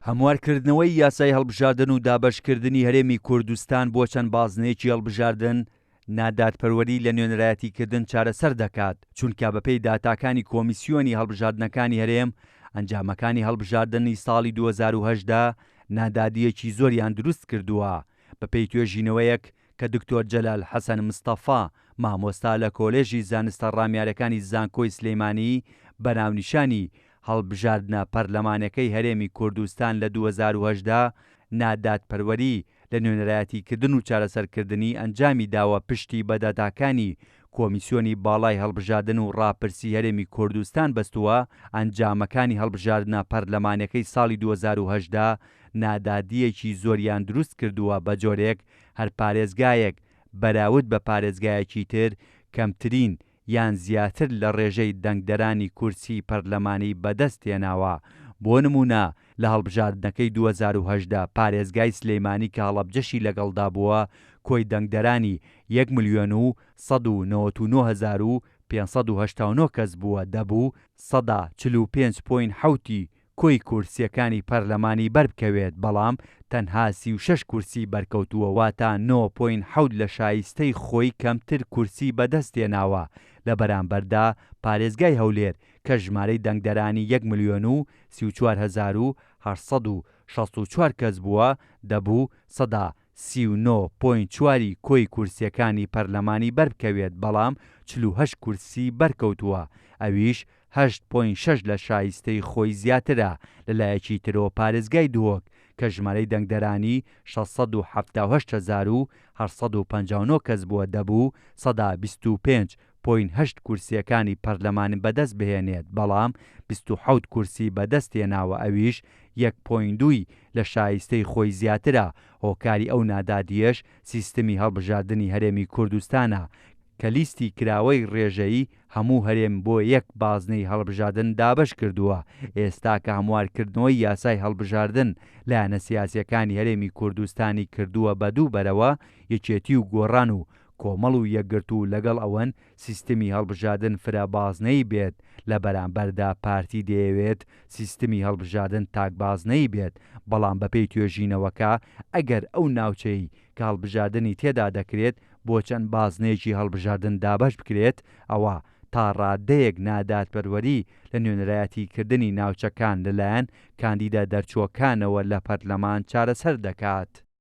هەموارکردنەوەی یاسای هەڵبژاردن و دابەشکردنی هەرێمی کوردستان بۆ چەند بازنەیەکی هەڵبژاردن نادادپەروەری لە نوێنەرایەتیکردن چارەسەر دەکات، چونکە بەپێی داتاکانی کۆمیسیۆنی هەڵبژاردنەکانی هەرێم ئەنجامەکانی هەڵبژاردنی ساڵی 2010دا نادادیەکی زۆریان دروست کردووە. بەپێی توێژینەوەیەک کە دکتۆر جەلال حەسەن مستەفا مامۆستا لە کۆلێژی زانستە ڕامیارەکانی زانکۆی سلەیمانی بەناونیشانی هەڵبژاردنە پەرلەمانەکەی هەرێمی کوردستان لە 2010دا نادادپەروەری لە نوێنەرایەتیکردن و چارەسەرکردنی ئەنجامی داوە پشتی بە داتاکانی کۆمیسیۆنی باڵای هەڵبژاردن و ڕاپرسی هەرێمی کوردستان بەستووە ئەنجامەکانی هەڵبژاردنە پەرلەمانەکەی ساڵی 2010دا نادادیەکی زۆریان دروست کردووە بە جۆرێک هەر پارێزگایەک بەراورد بە پارێزگایەکی تر کەمترین یان زیاتر لە ڕێژەی دەنگدەرانی کورسی پەرلەمانی بەدەست هێناوە. بۆ نمونە لە هەڵبژاردنەکەی 2010دا پارێزگای سلەیمانی کە هەڵەبجەشی لەگەڵدا بووە کۆی دەنگدەرانی 1,199,589 کەس بووە، دەبوو 145.7 کۆی کورسیەکانی پەرلەمانی بەربکەوێت، بەڵام تەنها 36 کورسی بەرکەوتووە، واتە 9.7 لە شایستەی خۆی کەمتر کورسی بەدەست هێناوە. لە بەرامبەردا پارێزگای هەولێر کە ژمارەی دەنگدەرانی 1,34,864 کەس بووە، دەبوو 139.4 کۆی کورسیەکانی پەرلەمانی بەربکەوێت، بەڵام 48 کورسی بەرکەوتووە، ئەویش 8.6 لە شایستەی خۆی زیاترە. لەلایەکی ترەوە پارێزگای دووەک کە ژمارەی دەنگدەرانی 678,859 کەس بووە، دەبوو 125.8 کورسیەکانی پەرلەمان بەدەست بهێنێت، بەڵام 27 کورسی بەدەست هێناوە، ئەویش 1.2 لە شایستەی خۆی زیاترە. هۆکاری ئەو نادادیەش سیستەمی هەڵبژاردنی هەرێمی کوردستانە کە لیستی کراوەی ڕێژەیی هەموو هەرێم بۆ یەک بازنەی هەڵبژاردن دابەش کردووە. ئێستا کە هەموارکردنەوەی یاسای هەڵبژاردن لایەنە سیاسیەکانی هەرێمی کوردستانی کردووە بە دوو بەرەوە، یەکێتی و گۆڕان و کۆمەڵ و یەکگرت و لەگەڵ ئەوەن سیستەمی هەڵبژاردن فرەبازنەی بێت. لە بەرامبەردا پارتی دەیەوێت سیستەمی هەڵبژاردن تاکبازنەی بێت، بەڵام بەپێی توێژینەوەکە ئەگەر ئەو ناوچەی کە هەڵبژاردنی تێدا دەکرێت بۆ چەند بازنەیەکی هەڵبژاردن دابەش بکرێت، ئەوە تا ڕادەیەک نادادپەروەری لە نوێنەرایەتیکردنی ناوچەکان لەلایەن کاندیدا دەرچووەکانەوە لە پەرلەمان چارەسەر دەکات.